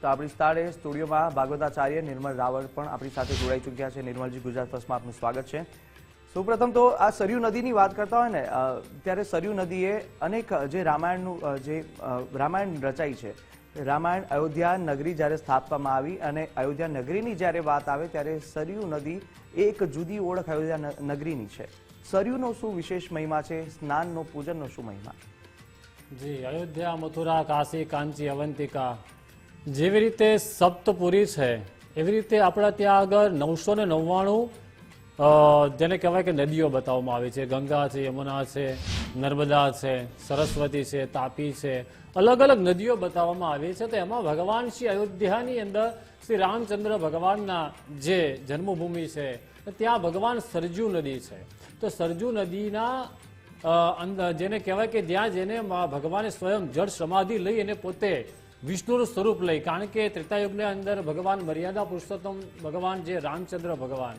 તો આપણી સાથે સ્ટુડિયોમાં ભાગવતાચાર્ય નિર્મલ રાવળ પણ આપણી સાથે જોડાઈ ચૂક્યા છે। નિર્મલજી, ગુજરાત ફર્સ્ટમાં આપનું સ્વાગત છે। સૌપ્રથમ તો આ સરયુ નદીની વાત કરતા હોય ને ત્યારે સરયુ નદીએ અનેક જે રામાયણ રચાઈ છે, રામાયણ અયોધ્યા નગરી જ્યારે સ્થાપવામાં આવી અને અયોધ્યા નગરીની જ્યારે વાત આવે ત્યારે સરયુ નદી એક જુદી ઓળખ અયોધ્યા નગરીની છે। સરયુનો શું વિશેષ મહિમા છે? સ્નાનનો, પૂજનનો શું મહિમા? જી, અયોધ્યા, મથુરા, કાશી, કાંચી, અવંતિકા જેવી રીતે સપ્તપુરી છે એવી રીતે આપણા ત્યાં આગળ 999 જેને કહેવાય કે નદીઓ બતાવવામાં આવી છે। ગંગા છે, યમુના છે, નર્મદા છે, સરસ્વતી છે, તાપી છે, અલગ અલગ નદીઓ બતાવવામાં આવી છે। તો એમાં ભગવાન શ્રી અયોધ્યાની અંદર શ્રી રામચંદ્ર ભગવાનના જે જન્મભૂમિ છે ત્યાં ભગવાન સરજુ નદી છે। તો સરજુ નદીના જેને કહેવાય કે જ્યાં જેને ભગવાને સ્વયં જળ સમાધિ લઈ અને પોતે વિષ્ણુનું સ્વરૂપ લઈ, કારણ કે ત્રેતાયુગની અંદર ભગવાન મર્યાદા પુરુષોત્તમ ભગવાન જે રામચંદ્ર ભગવાન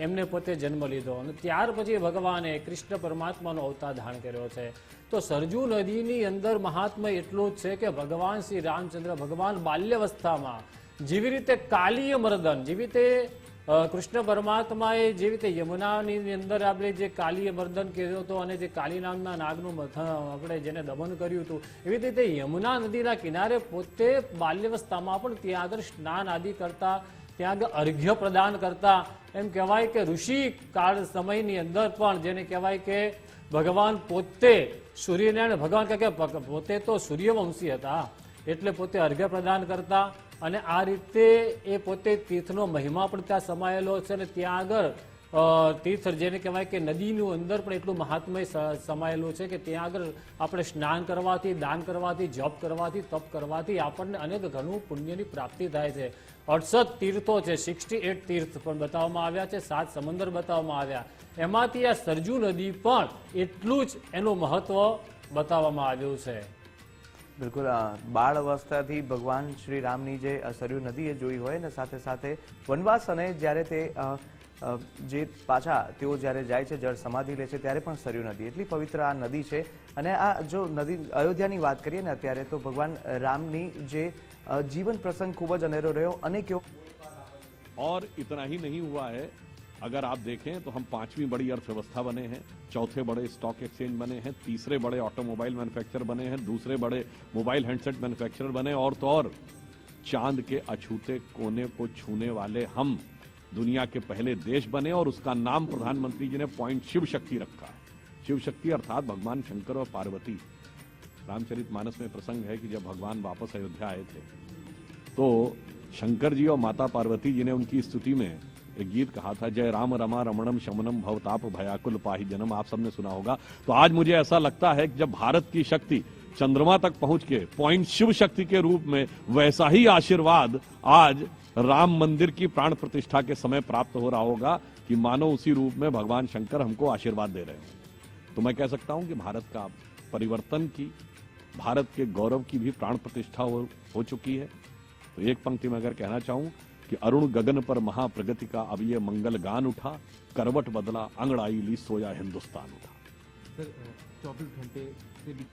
એમને પોતે જન્મ લીધો અને ત્યાર પછી ભગવાને કૃષ્ણ પરમાત્માનો અવતાર ધારણ કર્યો છે। તો સરજુ નદીની અંદર મહાત્મ્ય એટલું જ છે કે ભગવાન શ્રી રામચંદ્ર ભગવાન બાલ્યાવસ્થામાં જેવી રીતે કાલીય મર્દન, જેવી રીતે કૃષ્ણ પરમાત્માએ જેવી રીતે યમુનાની અંદર આપણે જે કાલીય મર્દન કર્યો હતો અને જે કાલી નામના નાગનું આપણે જેને દમન કર્યું હતું, એવી રીતે યમુના નદીના કિનારે પોતે બાલ્યાવસ્થામાં પણ ત્યાં આગળ સ્નાન આદિ કરતા, ત્યાં આગળ અર્ઘ્ય પ્રદાન કરતા, એમ કહેવાય કે ઋષિ કાળ સમયની અંદર પણ જેને કહેવાય કે ભગવાન પોતે સૂર્યનારાયણ ભગવાન કે પોતે તો સૂર્યવંશી હતા એટલે પોતે અર્ઘ્ય પ્રદાન કરતા અને આ રીતે એ પોતે તીર્થનો મહિમા પણ ત્યાં સમાયેલો છે અને ત્યાં આગળ તીર્થ જેને કહેવાય કે નદીનું અંદર પણ એટલું મહાત્મય સમાયેલું છે કે ત્યાં આગળ આપણે સ્નાન કરવાથી, દાન કરવાથી, જપ કરવાથી, તપ કરવાથી આપણને અનેક ઘણું પુણ્યની પ્રાપ્તિ થાય છે। 68 તીર્થો છે, 68 તીર્થ પણ બતાવવામાં આવ્યા છે, 7 સમંદર બતાવવામાં આવ્યા, એમાંથી આ સરજુ નદી પણ એટલું જ એનું મહત્વ બતાવવામાં આવ્યું છે। બિલકુલ, બાળ અવસ્થાથી ભગવાન શ્રી રામની જે સરયુ નદી એ જોઈ હોય ને સાથે સાથે વનવાસ અને જ્યારે તે જે પાછા તેઓ જ્યારે જાય છે, જળ સમાધિ લે છે ત્યારે પણ સરયુ નદી એટલી પવિત્ર આ નદી છે। અને આ જો નદી અયોધ્યાની વાત કરીએ ને અત્યારે તો ભગવાન રામની જે जीवन प्रसंग खूब ज अनेरो रहो अनेक। और इतना ही नहीं हुआ है, अगर आप देखें तो हम 5वीं बड़ी अर्थव्यवस्था बने हैं, 4थे बड़े स्टॉक एक्सचेंज बने हैं, 3रे बड़े ऑटोमोबाइल मैन्युफैक्चरर बने हैं, 2रे बड़े मोबाइल हैंडसेट मैन्युफैक्चरर बने और तो और चांद के अछूते कोने को छूने वाले हम दुनिया के पहले देश बने और उसका नाम प्रधानमंत्री जी ने पॉइंट शिव शक्ति रखा है। शिव शक्ति अर्थात भगवान शंकर और पार्वती। रामचरितमानस में प्रसंग है कि जब भगवान वापस अयोध्या आए थे तो शंकर जी और माता पार्वती जी ने उनकी स्तुति में एक गीत कहा था, जय राम रमा रमणम शमनम भवताप भयाकुल पाहि जनम। आप सबने सुना होगा। तो आज मुझे ऐसा लगता है कि जब भारत की शक्ति चंद्रमा तक पहुंच के पॉइंट शिव शक्ति के रूप में वैसा ही आशीर्वाद आज राम मंदिर की प्राण प्रतिष्ठा के समय प्राप्त हो रहा होगा कि मानो उसी रूप में भगवान शंकर हमको आशीर्वाद दे रहे हैं। तो मैं कह सकता हूं कि भारत का परिवर्तन की, भारत के गौरव की भी प्राण प्रतिष्ठा हो चुकी है। तो एक पंक्ति में अगर कहना चाहूं कि अरुण गगन पर महाप्रगति का अब ये मंगल गान उठा, करवट बदला अंगड़ाई ली सोया हिंदुस्तान उठा। सर 24 घंटे से भी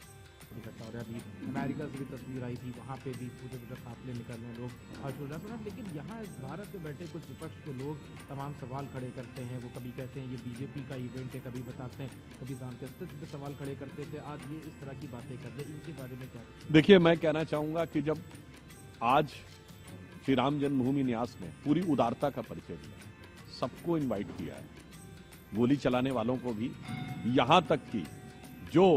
घटना हो रहा है। अभी अमेरिका से भी तस्वीर आई थी, वहाँ पे भी पूरे काफिले निकल रहे हैं, लोग हर्ष हो रहे हैं। लेकिन यहाँ भारत में बैठे कुछ विपक्ष के लोग तमाम सवाल खड़े करते हैं। वो कभी कहते हैं ये बीजेपी का इवेंट है, कभी बताते हैं, कभी दान के अस्तित्व पे सवाल खड़े करते थे। आज ये इस तरह की बातें कर रहे हैं, इनके बारे में क्या? देखिए, मैं कहना चाहूंगा कि जब आज श्री राम जन्मभूमि न्यास ने पूरी उदारता का परिचय दिया, सबको इन्वाइट किया है, गोली चलाने वालों को भी, यहां तक कि जो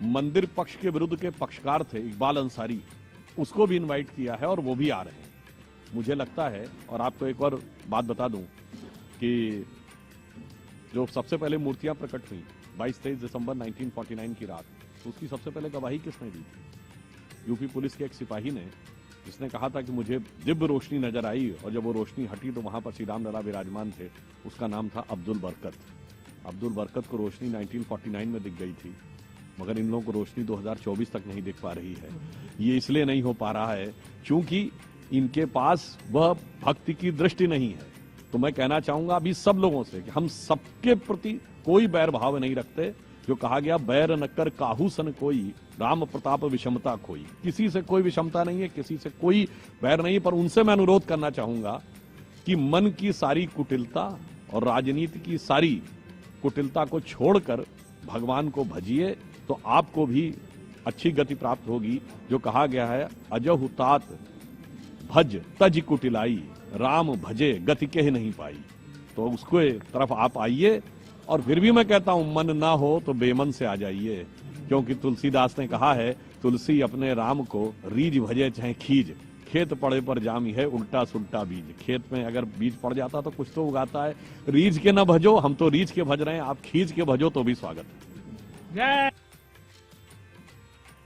मंदिर पक्ष के विरुद्ध के पक्षकार थे इकबाल अंसारी, उसको भी इनवाइट किया है और वो भी आ रहे हैं। मुझे लगता है, और आपको एक और बात बता दूं कि जो सबसे पहले मूर्तियां प्रकट हुई 22-23 दिसंबर 1949 की रात, तो उसकी सबसे पहले गवाही किसने दी थी? यूपी पुलिस के एक सिपाही ने, जिसने कहा था कि मुझे दिव्य रोशनी नजर आई और जब वो रोशनी हटी तो वहां पर श्री राम लला विराजमान थे। उसका नाम था अब्दुल बरकत। अब्दुल बरकत को रोशनी 1949 में दिख गई थी, मगर इन लोगों को रोशनी 2024 तक नहीं दिख पा रही है। ये इसलिए नहीं हो पा रहा है क्योंकि इनके पास वह भक्ति की दृष्टि नहीं है। तो मैं कहना चाहूंगा अभी सब लोगों से कि हम सबके प्रति कोई बैर भाव नहीं रखते, जो कहा गया बैर न कर काहू सन कोई राम प्रताप विषमता खोई। किसी से कोई विषमता नहीं है, किसी से कोई बैर नहीं, पर उनसे मैं अनुरोध करना चाहूंगा कि मन की सारी कुटिलता और राजनीति की सारी कुटिलता को छोड़कर भगवान को भजिए, तो आपको भी अच्छी गति प्राप्त होगी। जो कहा गया है अजहु तात भज तज कुटिलाई राम भजे गति के ही नहीं पाई, तो उसके तरफ आप आइए। और फिर भी मैं कहता हूं मन ना हो तो बेमन से आ जाइए, क्योंकि तुलसीदास ने कहा है तुलसी अपने राम को रीज भजे चाहे खीज, खेत पड़े पर जामी है उल्टा सुल्टा बीज। खेत में अगर बीज पड़ जाता तो कुछ तो उगाता है, रीज के न भजो, हम तो रीज के भज रहे हैं, आप खींच के भजो तो भी स्वागत है।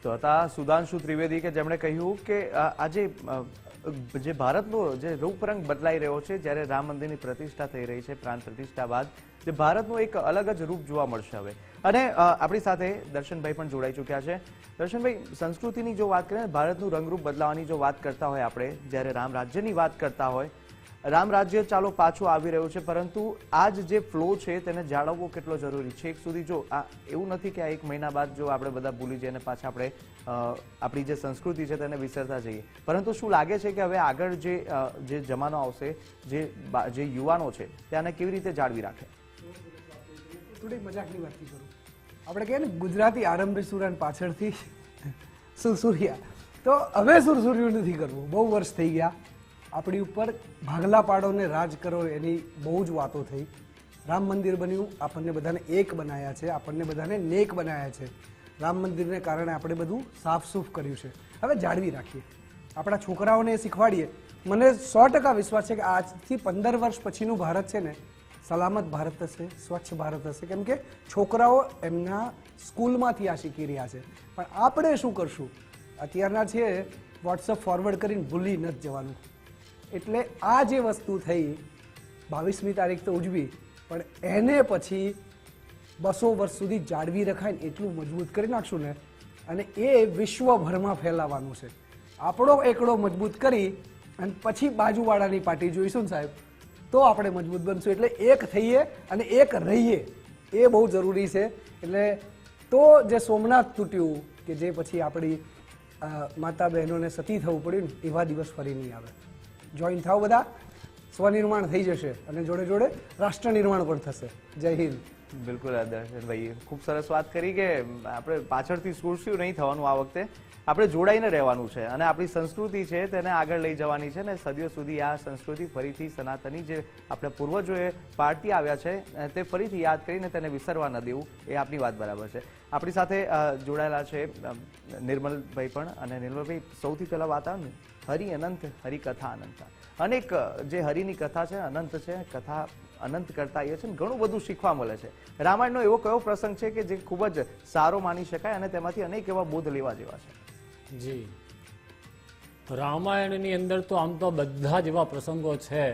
તો હતા સુધાંશુ ત્રિવેદી કે જેમણે કહ્યું કે આજે જે ભારતનો જે રૂપરંગ બદલાઈ રહ્યો છે જ્યારે રામ મંદિરની પ્રતિષ્ઠા થઈ રહી છે, પ્રાણ પ્રતિષ્ઠા બાદ જે ભારતનું એક અલગ જ રૂપ જોવા મળશે હવે. અને આપણી સાથે દર્શનભાઈ પણ જોડાઈ ચૂક્યા છે. દર્શનભાઈ, સંસ્કૃતિની જો વાત કરીએ, ભારતનું રંગરૂપ બદલાવાની જો વાત કરતા હોય આપણે, જ્યારે રામ રાજ્યની વાત કરતા હોય, રામ રાજ્ય ચાલો પાછું આવી રહ્યું છે, પરંતુ આ જે ફ્લો છે તેને જાળવવો કેટલો જરૂરી છે. એક સુધી જો આ એવું નથી કે આ એક મહિના બાદ જો આપણે બધા ભૂલી જઈએ અને પાછા આપણે આપણી જે સંસ્કૃતિ છે તેને વિસરતા જઈએ, પરંતુ શું લાગે છે કે હવે આગળ જે જમાનો આવશે, જે યુવાનો છે તેને કેવી રીતે જાળવી રાખે? થોડી મજાકની વાત કરું, આપણે કહીએ ને ગુજરાતી આરંભી સુરાન પાછળથી સુરસુરિયા, તો હવે સુરસુરિયું નથી કરવું. બહુ વર્ષ થઈ ગયા આપણી ઉપર ભાગલા પાડો ને રાજ કરો એની બહુ જ વાતો થઈ. રામ મંદિર બન્યું, આપણને બધાને એક બનાવ્યા છે, આપણને બધાને નેક બનાવ્યા છે. રામ મંદિરને કારણે આપણે બધું સાફ સૂફ કર્યું છે, હવે જાળવી રાખીએ, આપણા છોકરાઓને શીખવાડીએ. મને 100% વિશ્વાસ છે કે આજથી 15 વર્ષ પછીનું ભારત છે ને સલામત ભારત હશે, સ્વચ્છ ભારત હશે, કેમ કે છોકરાઓ એમના સ્કૂલમાંથી આ શીખી રહ્યા છે. પણ આપણે શું કરશું? અત્યારના છે વોટ્સઅપ ફોરવર્ડ કરીને ભૂલી નથી જવાનું. એટલે આ જે વસ્તુ થઈ 22મી તારીખ તો ઉજવી, પણ એને પછી 200 વર્ષ સુધી જાળવી રખાય ને એટલું મજબૂત કરી નાખશું ને, અને એ વિશ્વભરમાં ફેલાવાનું છે. આપણો એકડો મજબૂત કરી અને પછી બાજુવાળાની પાર્ટી જોઈશું ને સાહેબ, તો આપણે મજબૂત બનશું. એટલે એક થઈએ અને એક રહીએ, એ બહુ જરૂરી છે. એટલે તો જે સોમનાથ તૂટ્યું, કે જે પછી આપણી માતા બહેનોને સતી થવું પડ્યું ને, એવા દિવસ ફરી નહીં આવે. જોઈન થાવ, બધા સ્વનિર્માણ થઈ જશે અને જોડે જોડે રાષ્ટ્ર નિર્માણ પણ થશે. જય હિન્દ. બિલકુલ દર્શનભાઈ, ખૂબ સરસ વાત કરી કે આપણે પાછળથી સુરસ્યું નહીં થવાનું, આ વખતે આપણે જોડાઈને રહેવાનું છે અને આપણી સંસ્કૃતિ છે તેને આગળ લઈ જવાની છે ને સદીઓ સુધી આ સંસ્કૃતિ ફરીથી સનાતની જે આપણે પૂર્વજોએ પાળતી આવ્યા છે તે ફરીથી યાદ કરીને તેને વિસરવા ન દેવું, એ આપણી વાત બરાબર છે. આપણી સાથે જોડાયેલા છે નિર્મલભાઈ પણ. અને નિર્મલભાઈ, સૌથી પહેલા વાત આવે ને, હરિ અનંત હરિકથા અનંત. અનેક જે હરિની કથા છે અનંત છે, કથા અનંત કરતા એ છે ને ઘણું બધું શીખવા મળે છે. રામાયણનો એવો કયો પ્રસંગ છે કે જે ખૂબ જ સારો માની શકાય અને તેમાંથી અનેક એવા બોધ લેવા જેવા છે? જી, રામાયણની અંદર તો આમ તો બધા જ એવા પ્રસંગો છે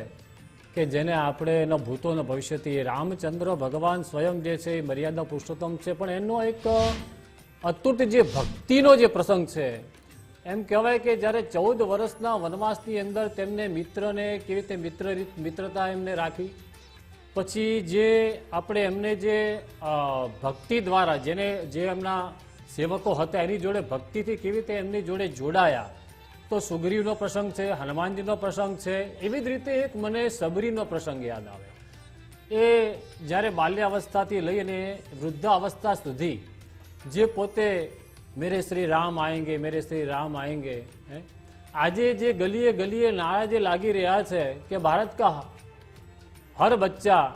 કે જેને આપણે એના ભૂતો અને ભવિષ્યથી, રામચંદ્ર ભગવાન સ્વયં જે છે એ મર્યાદા પુરુષોત્તમ છે, પણ એનો એક અતૂટ જે ભક્તિનો જે પ્રસંગ છે, એમ કહેવાય કે જ્યારે 14 વર્ષના વનવાસની અંદર તેમને મિત્રને કેવી રીતે મિત્રતા એમને રાખી, પછી જે આપણે એમને જે ભક્તિ દ્વારા જે એમના સેવકો હતા એની જોડે ભક્તિથી કેવી રીતે એમની જોડે જોડાયા, તો સુગ્રીવનો પ્રસંગ છે, હનુમાનજીનો પ્રસંગ છે. એવી જ રીતે એક મને સબરીનો પ્રસંગ યાદ આવે. એ જ્યારે બાલ્યાવસ્થાથી લઈને વૃદ્ધાવસ્થા સુધી જે પોતે મેરે શ્રી રામ આएंगे, મેરે શ્રી રામ આएंगे, આજે જે ગલીએ ગલીએ નારા જે લાગી રહ્યા છે કે ભારત કા હર બચ્ચા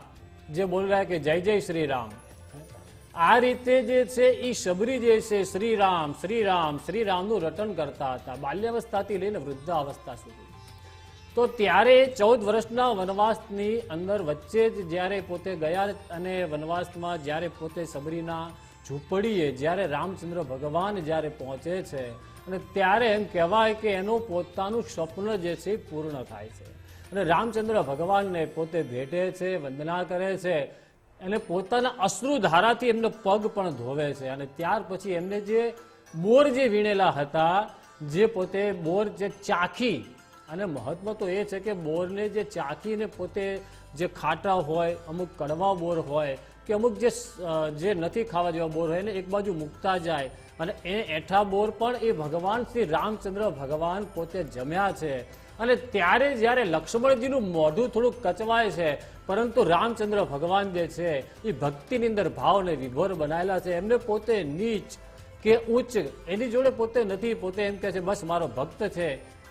જે બોલ રહ્યા કે જય જય શ્રી રામ, આ રીતે જે છે એ શબરી જે છે શ્રી રામ શ્રી રામ શ્રી રામનું રટન કરતા હતા બાલ્યાવસ્થાથી લઈને વૃદ્ધાવસ્થા સુધી. તો ત્યારે 14 વર્ષના વનવાસની અંદર વચ્ચે જ જ્યારે પોતે ગયા અને વનવાસમાં જ્યારે પોતે શબરીના ઝૂંપડીએ જ્યારે રામચંદ્ર ભગવાન જ્યારે પહોંચે છે અને ત્યારે એમ કહેવાય કે એનું પોતાનું સ્વપ્ન જે છે પૂર્ણ થાય છે અને રામચંદ્ર ભગવાનને પોતે ભેટે છે, વંદના કરે છે અને પોતાના અશ્રુધારાથી એમને પગ પણ ધોવે છે. અને ત્યાર પછી એમને જે બોર જે વીણેલા હતા, જે પોતે બોર જે ચાખી, અને મહત્વ તો એ છે કે બોરને જે ચાખીને પોતે જે ખાટા હોય, અમુક કડવા બોર હોય, કે અમુક જે નથી ખાવા જેવા બોર હોય ને એક બાજુ મૂકતા જાય અને એ એઠા બોર પણ એ ભગવાન શ્રી રામચંદ્ર ભગવાન પોતે જમ્યા છે. અને ત્યારે જ્યારે લક્ષ્મણજીનું મોઢું થોડુંક કચવાય છે, પરંતુ રામચંદ્ર ભગવાન જે છે એ ભક્તિની અંદર ભાવને વિભોર બનાયેલા છે. એમને પોતે નીચ કે ઉચ્ચ એની જોડે પોતે નથી, પોતે એમ કહે છે બસ મારો ભક્ત છે.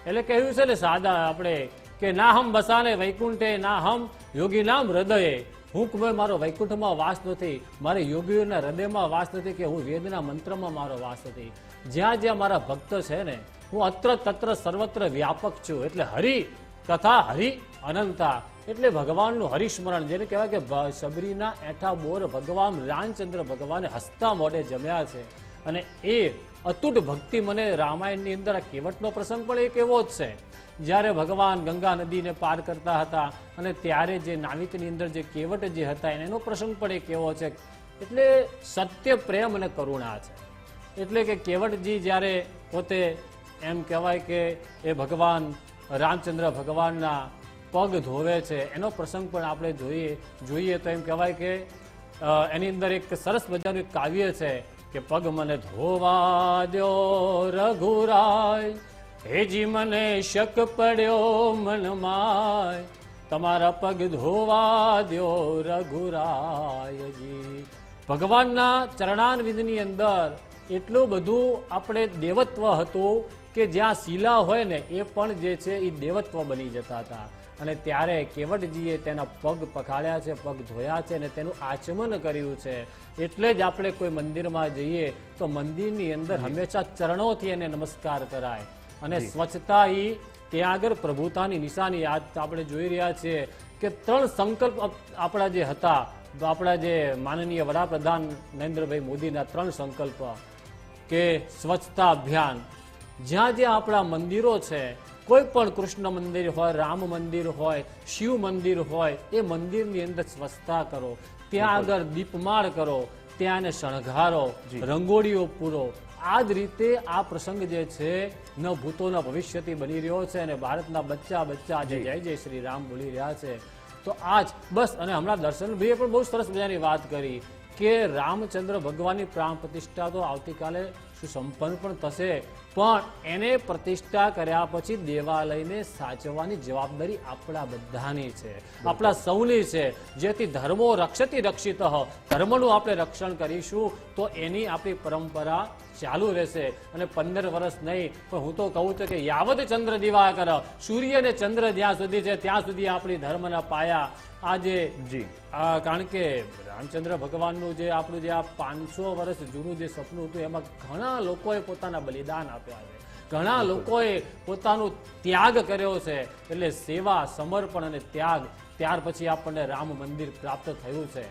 એટલે કહ્યું છે ને સાદા આપણે કે ના હમ બસાને વૈકુંઠે ના હમ યોગી નામ હૃદયે. હું મારો વૈકુંઠમાં વાસ નથી, મારે યોગીઓના હૃદયમાં વાસ નથી, કે હું વેદના મંત્રમાં મારો વાસ નથી. જ્યાં જ્યાં મારા ભક્ત છે ને હું અત્ર તત્ર સર્વત્ર વ્યાપક છું. એટલે હરિ કથા હરિ અનંતા, એટલે ભગવાનનું હરિસ્મરણ, જેને કહેવાય કે સબરીના એઠા બોર ભગવાન રામચંદ્ર ભગવાને હસતા મોઢે જમ્યા છે. અને એ અતૂટ ભક્તિ મને રામાયણની અંદર આ કેવટનો પ્રસંગ પણ એક એવો જ છે. જ્યારે ભગવાન ગંગા નદીને પાર કરતા હતા અને ત્યારે જે નાવિકની અંદર જે કેવટ જે હતા એનો પ્રસંગ પણ એક એવો છે. એટલે સત્ય પ્રેમ અને કરુણા છે. એટલે કે કેવટજી જ્યારે પોતે એમ કહેવાય કે એ ભગવાન રામચંદ્ર ભગવાનના પગ ધોવે છે એનો પ્રસંગ પણ આપણે જોઈએ તો એમ કહેવાય કે એની અંદર એક સરસ મજાનું એક કાવ્ય છે કે પગ મને ધોવા દ્યો રઘુરાય, હેજી મને શક પડ્યો મનમાય, તમારા પગ ધોવા દ્યો રઘુરાયજી. ભગવાનના ચરણારવિંદની અંદર એટલું બધું આપણે દેવત્વ હતું કે જ્યાં શિલા હોય ને એ પણ જે છે એ દેવત્વ બની જતા હતા. અને ત્યારે કેવટજીએ તેના પગ પખાડ્યા છે, પગ ધોયા છે અને તેનું આચમન કર્યું છે. એટલે જ આપણે કોઈ મંદિરમાં જઈએ તો મંદિરની અંદર હંમેશા ચરણોથી એને નમસ્કાર કરાય. અને સ્વચ્છતા એ ત્યાં આગળ પ્રભુતાની નિશાની. આજ આપણે જોઈ રહ્યા છીએ કે 3 સંકલ્પ આપણા જે હતા, આપણા જે માનનીય વડાપ્રધાન નરેન્દ્રભાઈ મોદીના 3 સંકલ્પ કે સ્વચ્છતા અભિયાન. જ્યાં જ્યાં આપણા મંદિરો છે, કોઈ પણ કૃષ્ણ મંદિર હોય, રામ મંદિર હોય, શિવ મંદિર હોય, એ મંદિરની અંદર સ્વચ્છતા કરો, ત્યાં આગળ દીપમાળ કરો, ત્યાં એને શણગારો, રંગોળીઓ પૂરો. આ જ રીતે આ પ્રસંગ જે છે ન ભૂતો ન ભવિષ્યથી બની રહ્યો છે. અને ભારતના બચ્ચા આજે જય જય શ્રી રામ બોલી રહ્યા છે. તો આજ બસ. અને હમણાં દર્શનભાઈએ પણ બહુ સરસ મજાની વાત કરી કે રામચંદ્ર ભગવાનની પ્રાણ પ્રતિષ્ઠા તો આવતીકાલે સુસંપન્ન પણ થશે, પણ એને પ્રતિષ્ઠા કર્યા પછી દેવાલયને સાચવવાની જવાબદારી આપણા બધાની છે, આપણા સૌની છે. જેથી ધર્મો રક્ષતી રક્ષિત, ધર્મનું આપણે રક્ષણ કરીશું તો એની આપણી પરંપરા ચાલુ રહેશે. અને 15 વર્ષ નહીં, પણ હું તો કહું છું કે યાવત ચંદ્ર દિવાકર, સૂર્ય અને ચંદ્ર જ્યાં સુધી છે ત્યાં સુધી આપણી ધર્મના પાયા. આજે કારણ કે રામચંદ્ર ભગવાનનું જે આપણું જે આ 500 વર્ષ જૂનું જે સપનું હતું એમાં ઘણા લોકોએ પોતાના બલિદાન આપ્યા છે, ઘણા લોકોએ પોતાનો ત્યાગ કર્યો છે. એટલે સેવા, સમર્પણ અને ત્યાગ, ત્યાર પછી આપણને રામ મંદિર પ્રાપ્ત થયું છે.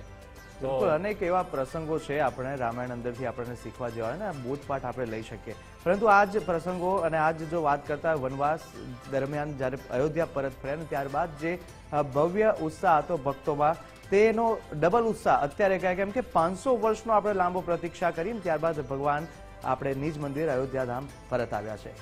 બિલકુલ અનેક એવા પ્રસંગો છે આપણે રામાયણ અંદરથી આપણને શીખવા જેવા ને બોધપાઠ આપણે લઈ શકીએ. પરંતુ આ જ પ્રસંગો અને આજ જો વાત કરતા વનવાસ દરમિયાન જ્યારે અયોધ્યા પરત ફર્યા ને ત્યારબાદ જે ભવ્ય ઉત્સાહ હતો ભક્તોમાં, તેનો ડબલ ઉત્સાહ અત્યારે કહે કેમ કે 500 વર્ષનો આપણે લાંબો પ્રતીક્ષા કરીને ત્યારબાદ ભગવાન આપણે નિજ મંદિર અયોધ્યા ધામ પરત આવ્યા છે.